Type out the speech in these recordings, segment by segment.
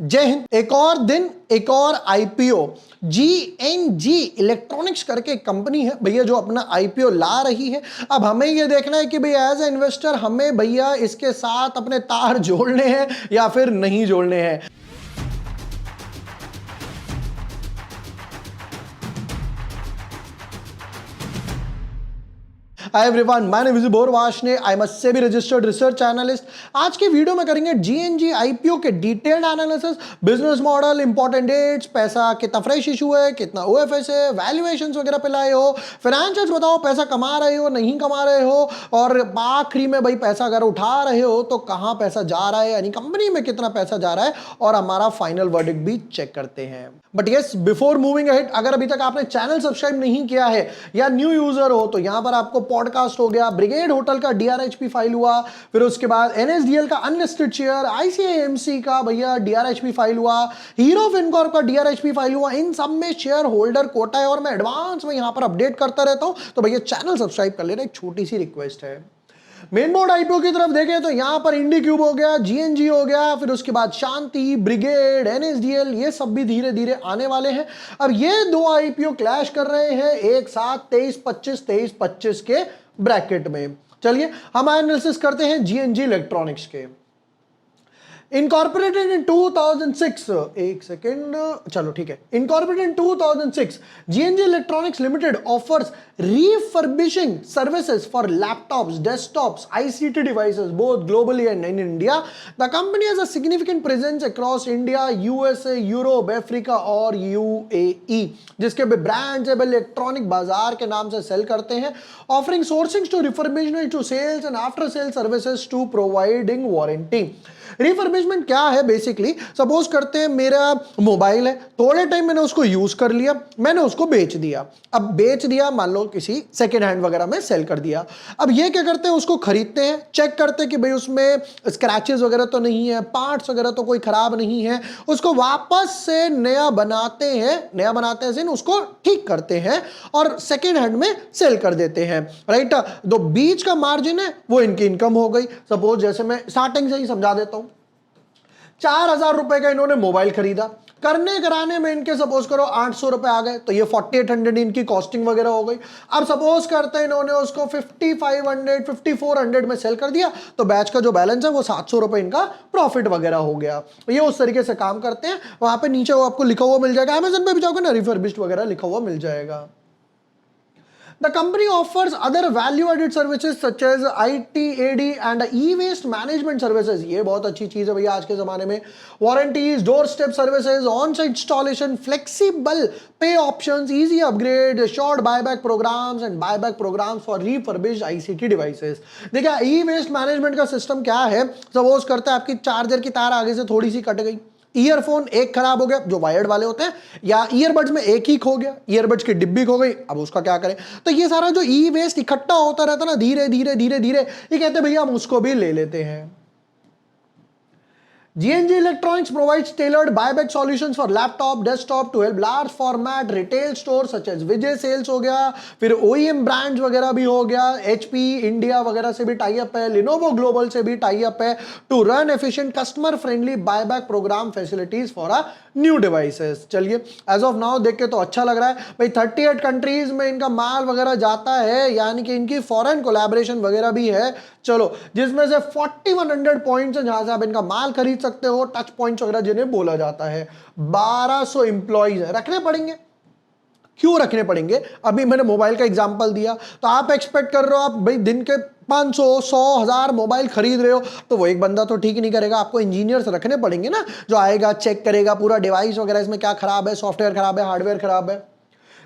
जय हिंद। एक और दिन एक और आईपीओ। जीएनजी इलेक्ट्रॉनिक्स करके कंपनी है भैया जो अपना आईपीओ ला रही है। अब हमें ये देखना है कि भैया एज ए इन्वेस्टर हमें भैया इसके साथ अपने तार जोड़ने हैं या फिर नहीं जोड़ने हैं। Hi everyone, my name is Borwashne, I am a SEBI registered research analyst. आज के वीडियो में करेंगे जीएनजी आईपीओ के detailed analysis, business model, important dates, पैसा कितना फ्रेश इशू है, कितना ओएफएस है, वैल्यूएशंस वगैरह पे लाए हो, फाइनेंशियल्स बताओ, पैसा कमा रहे हो नहीं कमा रहे हो, और आखिरी में भाई पैसा अगर उठा रहे हो तो कहां पैसा जा रहा है, यानी कंपनी में कितना पैसा जा रहा है, और हमारा फाइनल वर्डिक्ट भी चेक करते हैं। But yes, before moving ahead, अगर अभी तक आपने चैनल सब्सक्राइब नहीं किया है या न्यू यूजर हो तो यहां पर आपको पॉडकास्ट हो गया, ब्रिगेड होटल का डीआरएचपी फाइल हुआ, फिर उसके बाद एनएसडीएल का अनलिस्टेड शेयर, आईसीआईएमसी का भैया डीआरएचपी फाइल हुआ, हीरो फिनकॉर्प का डीआरएचपी फाइल हुआ। इन सब में शेयर होल्डर कोटा है और मैं एडवांस में यहां पर अपडेट करता रहता हूं, तो भैया चैनल सब्सक्राइब कर लेना, एक छोटी सी रिक्वेस्ट है। मेन बोर्ड आईपीओ की तरफ देखें तो यहां पर इंडी क्यूब हो गया, जीएनजी हो गया, फिर उसके बाद शांति, ब्रिगेड, एनएसडीएल, ये सब भी धीरे धीरे आने वाले हैं। अब ये दो आईपीओ क्लैश कर रहे हैं एक साथ 23-25 के ब्रैकेट में। चलिए हम एनालिसिस करते हैं जीएनजी इलेक्ट्रॉनिक्स के। Incorporated in 2006, एक सेकेंड, चलो ठीक है। Incorporated in 2006, GNG Electronics Limited offers refurbishing services for laptops, desktops, ICT devices, both globally and in India. The company has a significant presence across India, USA, Europe, Africa और UAE, जिसके brands अब electronic बाजार के नाम से cell करते हैं, offering sourcing to refurbishment to sales and after sale services to providing warranty। Refurbishment क्या है? बेसिकली सपोज करते हैं मेरा मोबाइल है, थोड़े टाइम मैंने उसको यूज कर लिया, मैंने उसको बेच दिया। अब बेच दिया, मान लो किसी सेकेंड हैंड वगैरह में सेल कर दिया। अब ये क्या करते हैं, उसको खरीदते हैं, चेक करते हैं कि भाई उसमें स्क्रैचेस वगैरह तो नहीं है, पार्ट्स वगैरह तो कोई खराब नहीं है, उसको वापस से नया बनाते हैं उसको ठीक करते हैं और सेकेंड हैंड में सेल कर देते हैं, राइट। तो बीच का मार्जिन है वो इनकी इनकम हो गई। सपोज जैसे मैं स्टार्टिंग से ही समझा देता हूं, 4,000 रुपए का इन्होंने मोबाइल खरीदा, करने कराने में इनके सपोज करो 800 रुपए आ गए, तो ये 4800 इनकी कॉस्टिंग वगैरह हो गई। अब सपोज करते हैं इन्होंने उसको 5500 5400 में सेल कर दिया, तो बैच का जो बैलेंस है वो 700 रुपए इनका प्रॉफिट वगैरह हो गया। ये उस तरीके से काम करते हैं। वहां पे नीचे वो आपको लिखा हुआ मिल जाएगा, अमेज़न पे भी जाओगे ना, रिफर्बिश्ड वगैरह लिखा हुआ मिल जाएगा। The company offers other value-added services such as IT, AD and e-waste management services। ये बहुत अच्छी चीज है भैया आज के जमाने में। Warranties, doorstep services, on-site installation, flexible pay options, easy upgrade, assured buyback programs and buyback programs for refurbished ICT devices। देखिए e-waste management का सिस्टम क्या है, सपोज करते हैं आपकी चार्जर की तार आगे से थोड़ी सी कट गई, ईयरफोन एक खराब हो गया जो वायर्ड वाले होते हैं, या ईयरबड्स में एक ही खो गया, ईयरबड्स की डिब्बी खो गई, अब उसका क्या करें। तो ये सारा जो ई वेस्ट इकट्ठा होता रहता ना, धीरे धीरे धीरे धीरे, ये कहते हैं भैया हम उसको भी ले लेते हैं। GNG Electronics provides tailored buyback solutions for laptop, desktop to help large format retail stores such as Vijay Sales हो गया, फिर OEM brands वगैरह भी हो गया, HP इंडिया वगैरह से भी टाई अप है, Lenovo ग्लोबल से भी टाई अप है, to run efficient customer friendly buyback program facilities for a new devices. चलिए एज ऑफ नाउ देख के तो अच्छा लग रहा है भाई, 38 कंट्रीज में इनका माल वगैरह जाता है, यानी कि इनकी फॉरेन कोलैबोरेशन वगैरह भी है। चलो, जिसमें से 4100 पॉइंट्स हैं जहां से आप इनका माल खरीद सकते हो, टच पॉइंट्स वगैरह जिन्हें बोला जाता है। 1200 एम्प्लॉइज है, रखने पड़ेंगे। क्यों रखने पड़ेंगे? अभी मैंने मोबाइल का एग्जांपल दिया, तो आप एक्सपेक्ट कर रहे हो आप भाई दिन के 500 100 1000 मोबाइल खरीद रहे हो, तो वो एक बंदा तो ठीक नहीं करेगा, आपको इंजीनियर्स रखने पड़ेंगे ना, जो आएगा चेक करेगा पूरा डिवाइस वगैरह, इसमें क्या खराब है, सॉफ्टवेयर खराब है, हार्डवेयर खराब है।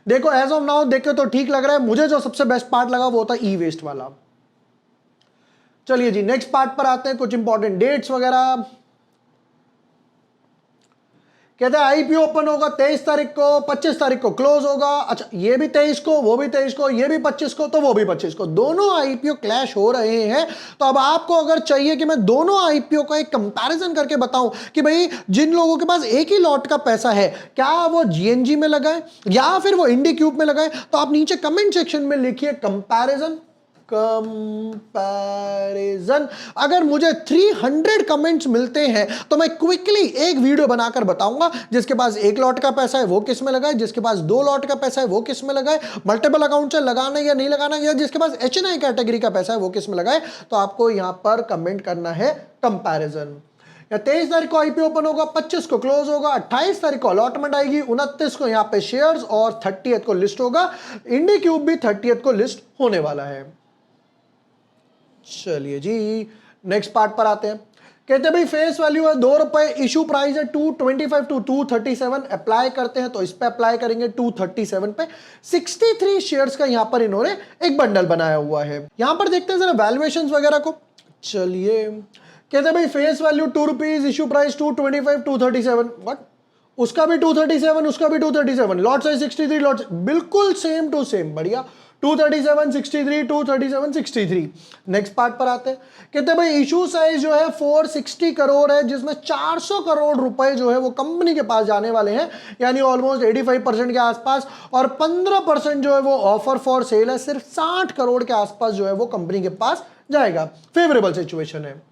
देखो एज ऑफ नाउ देख के तो ठीक लग रहा है, मुझे जो सबसे बेस्ट पार्ट लगा वो था ई वेस्ट वाला। चलिए जी नेक्स्ट पार्ट पर आते हैं, कुछ इंपॉर्टेंट डेट्स वगैरह। कहते हैं आईपीओ ओपन होगा 23 तारीख को, 25 तारीख को क्लोज होगा। अच्छा, ये भी 23 को, वो भी 23 को, ये भी 25 को, तो वो भी 25 को, दोनों आईपीओ क्लैश हो रहे हैं। तो अब आपको अगर चाहिए कि मैं दोनों आईपीओ का एक कंपैरिजन करके बताऊं कि भाई जिन लोगों के पास एक ही लॉट का पैसा है, क्या वो जीएनजी में लगाए या फिर वो इंडी क्यूब में लगाए, तो आप नीचे कमेंट सेक्शन में लिखिए कंपैरिजन कंपैरिजन। अगर मुझे 300 कमेंट्स मिलते हैं तो मैं क्विकली एक वीडियो बनाकर बताऊंगा जिसके पास 1 लॉट का पैसा है वो किस में लगाए, जिसके पास 2 लॉट का पैसा है वो किस में लगाए, मल्टीपल अकाउंट से लगाना या नहीं लगाना, या जिसके पास HNI कैटेगरी का पैसा है वो किस में लगाए। तो आपको यहां पर कमेंट करना है कंपैरिजन। या 23 तारीख को आईपीओ ओपन होगा, 25 को क्लोज होगा, 28 तारीख को अलॉटमेंट आएगी, 29 को यहां पे शेयर्स और 30th को लिस्ट होगा। IndiCube भी 30th को लिस्ट होने वाला है। चलिए जी नेक्स्ट पार्ट पर आते हैं। कहते हैं भाई फेस वैल्यू है 2 रुपए, इशू प्राइस है 225 टू 237, अप्लाई करते हैं तो इस पे अप्लाई करेंगे 237 पे। 63 शेयर्स का यहां पर इन्होंने एक बंडल बनाया हुआ है। यहां पर देखते हैं जरा वैल्यूएशंस वगैरह को। चलिए कहते हैं भाई face value 2 rupees, issue price 225 237, what, उसका भी 237, उसका भी 237, लॉट साइज 63, लॉट बिल्कुल सेम टू सेम, बढ़िया। 237 63 237 63। नेक्स्ट पार्ट पर आते हैं। कहते हैं भाई इशू साइज जो है 460 करोड़ है, जिसमें 400 करोड़ रुपए जो है वो कंपनी के पास जाने वाले हैं, यानी ऑलमोस्ट 85% के आसपास, और 15% जो है वो ऑफर फॉर सेल है, सिर्फ 60 करोड़ के आसपास जो है वो कंपनी के पास जाएगा। फेवरेबल सिचुएशन है।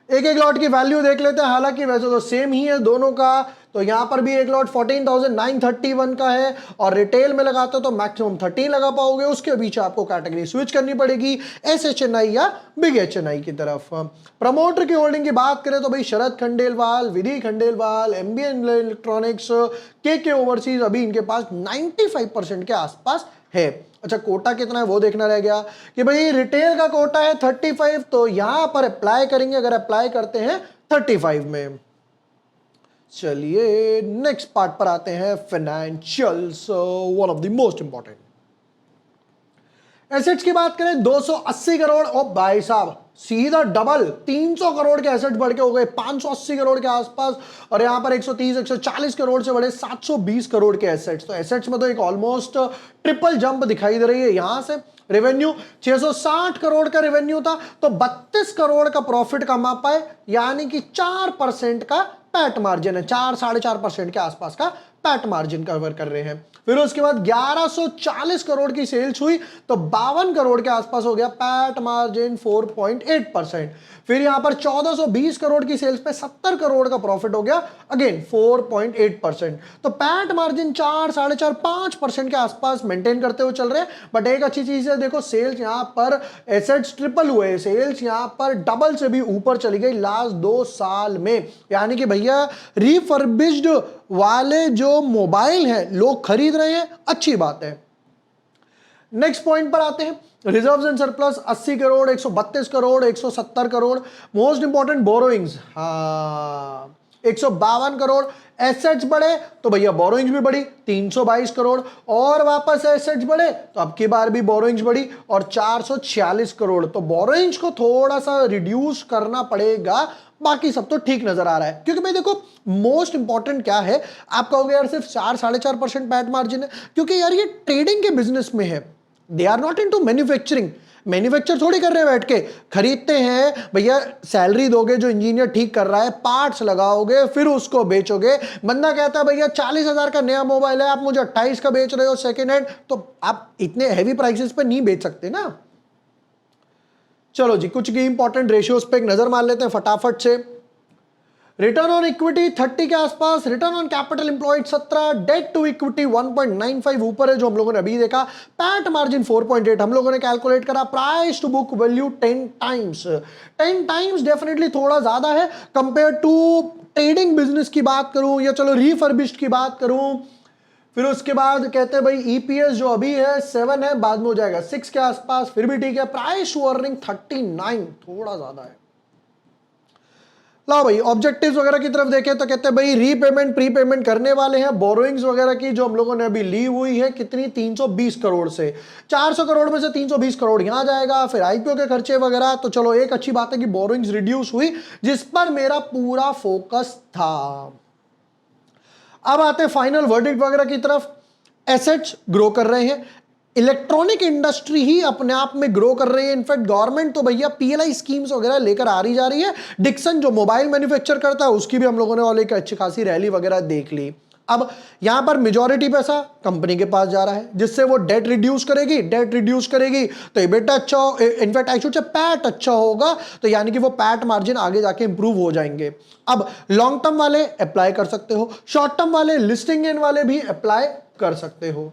एक एक लॉट की वैल्यू देख लेते हैं, हालांकि वैसे तो सेम ही है दोनों का। तो यहां पर भी एक लॉट 14,931 का है, और रिटेल में लगाते हो तो मैक्सिमम 13 लगा पाओगे। उसके बीच आपको कैटेगरी स्विच करनी पड़ेगी SHNI या बिग HNI की तरफ। प्रमोटर की होल्डिंग की बात करें तो भाई Sharad Khandelwal, Vidhi Khandelwal, MBN electronics, KK overseas, अभी इनके पास 95% के आसपास है। अच्छा कोटा कितना है वो देखना रह गया कि भाई रिटेल का कोटा है 35, तो यहां पर अप्लाई करेंगे, अगर अप्लाई करते हैं 35 में। चलिए नेक्स्ट पार्ट पर आते हैं, financials, one of the most important. Assets की बात करें 280 करोड़, और भाई साहब सीधा डबल 300 करोड़ के एसेट्स बढ़ के हो गए 580 करोड़ के आसपास, और यहां पर 130 140 करोड़ से बढ़े 720 करोड़ के एसेट्स। तो एसेट्स में तो एक ऑलमोस्ट ट्रिपल जंप दिखाई दे रही है। यहां से रेवेन्यू 660 करोड़ का रेवेन्यू था, तो 32 करोड़ का प्रॉफिट कमा पाए, यानी कि 4% का पैट मार्जिन है, 4-4.5% के आसपास का पैट मार्जिन कवर कर रहे हैं। फिर उसके बाद 1140 करोड़ की सेल्स हुई, तो 52 करोड़ के आसपास हो गया पैट मार्जिन 4.8%। फिर यहां पर 1420 करोड़ की सेल्स पे 70 करोड़ का प्रॉफिट हो गया, अगेन 4.8%। तो पैट मार्जिन 4-4.5% के आसपास मेंटेन करते हुए चल रहे हैं। बट एक अच्छी चीज है, देखो सेल्स यहां पर एसेट्स ट्रिपल हुए, सेल्स यहां पर डबल से भी ऊपर चली गई लास्ट 2 साल में, यानी कि भैया रिफर्बिश्ड वाले जो मोबाइल है लोग खरीद रहे हैं, अच्छी बात है। नेक्स्ट पॉइंट पर आते हैं, reserves and surplus 80 crore, 132 crore, 170 crore. Most important borrowings, हाँ 152 करोड़। एसेट्स बढ़े तो भैया बोरोइंग्स भी बढ़ी 322 करोड़, और वापस एसेट्स बढ़े तो अब की बार भी बोरोइंग्स बढ़ी और 446 करोड़। तो बोरोइंग्स को थोड़ा सा रिड्यूस करना पड़ेगा, बाकी सब तो ठीक नजर आ रहा है। क्योंकि भाई देखो मोस्ट इंपॉर्टेंट क्या है, आप कहोगे यार सिर्फ 4-4.5% पैट मार्जिन है, क्योंकि यार ये ट्रेडिंग के बिजनेस में है, they are not into manufacturing. Manufacture थोड़ी कर रहे हैं बैठ के, खरीदते हैं भैया, सैलरी दोगे जो इंजीनियर ठीक कर रहा है, पार्ट्स लगाओगे, फिर उसको बेचोगे। बंदा कहता है भैया 40,000 का नया मोबाइल है, आप मुझे 28 का बेच रहे हो सेकेंड हैंड, तो आप इतने हैवी प्राइसेस पे नहीं बेच सकते ना। चलो जी कुछ की इंपॉर्टेंट रेशियोज पे एक नजर मार लेते हैं फटाफट से। रिटर्न ऑन इक्विटी 30 के आसपास, return on capital employed 17, debt to equity 1.95 ऊपर है जो हम लोगों ने अभी देखा, पैट मार्जिन 4.8 हम लोगों ने कैलकुलेट करा, price to book value 10 times. 10 times definitely थोड़ा ज्यादा है कंपेयर टू ट्रेडिंग बिजनेस की बात करूं या चलो रिफर्बिश्ड की बात करूं। फिर उसके बाद कहते हैं भाई EPS जो अभी है 7 है, बाद में हो जाएगा 6 के आसपास, फिर भी ठीक है। प्राइस टू अर्निंग 39, थोड़ा ज्यादा है। लाओ भाई ऑब्जेक्टिव्स वगैरह की तरफ देखें तो कहते हैं भाई रीपेमेंट प्रीपेमेंट करने वाले हैं, बोरोइंग्स वगैरह की जो हम लोगों ने अभी ली हुई है कितनी 320 करोड़ से, 400 करोड़ में से 320 करोड़ यहां जाएगा। फिर IPO के खर्चे वगैरह, तो चलो एक अच्छी बात है कि बोरोइंग्स रिड्यूस हुई, जिस पर मेरा पूरा फोकस था। अब आते हैं फाइनल वर्डिक्ट वगैरह की तरफ। एसेट्स ग्रो कर रहे हैं, इलेक्ट्रॉनिक इंडस्ट्री ही अपने आप में ग्रो कर रही है। इनफैक्ट गवर्नमेंट तो भैया PLI स्कीम्स वगैरह लेकर आ जा रही है। डिक्सन जो मोबाइल मैन्युफैक्चर करता है उसकी भी हम लोगों ने और एक अच्छी खासी रैली वगैरह देख ली। अब यहां पर मेजॉरिटी पैसा कंपनी के पास जा रहा है, जिससे वो डेट रिड्यूस करेगी तो EBITDA अच्छा, in fact I should say PAT अच्छा होगा, तो यानी कि वो पैट मार्जिन आगे जाके इंप्रूव हो जाएंगे। अब लॉन्ग टर्म वाले अप्लाई कर सकते हो, शॉर्ट टर्म वाले, लिस्टिंग गेन वाले भी अप्लाई कर सकते हो।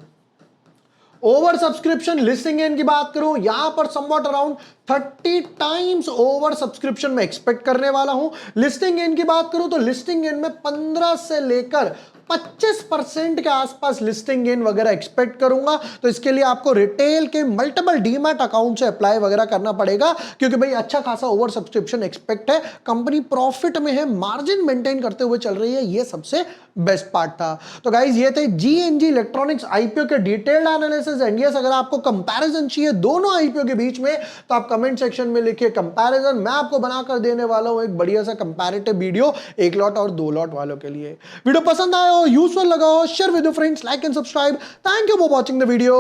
ओवर सब्सक्रिप्शन लिस्टिंग गेन की बात करूं, यहां पर somewhat around 30 times over subscription में एक्सपेक्ट करने वाला हूं। लिस्टिंग गेन की बात करूं तो लिस्टिंग गेन में 15 से लेकर 25% के आसपास लिस्टिंग गेन वगैरह एक्सपेक्ट करूंगा। तो इसके लिए आपको रिटेल के मल्टीपल डीमैट अकाउंट से अप्लाई वगैरह करना पड़ेगा, क्योंकि भाई अच्छा खासा ओवर सब्सक्रिप्शन एक्सपेक्ट है, कंपनी प्रॉफिट में है, मार्जिन मेंटेन करते हुए चल रही है, ये सबसे बेस्ट पार्ट था। तो गाइज ये थे जीएनजी इलेक्ट्रॉनिक्स आईपीओ के डिटेल्ड एनालिसिस एंड यस, अगर आपको कंपैरिजन चाहिए दोनों आईपीओ के बीच में तो आप कमेंट सेक्शन में लिखिए कंपैरिजन, मैं आपको बनाकर देने वाला हूं एक बढ़िया सा कंपैरेटिव वीडियो 1 लॉट और 2 लॉट वालों के लिए। वीडियो पसंद आया हो, यूजफुल लगा हो, share with your friends, like and subscribe. Thank you for watching the video,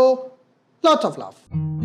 lots of love.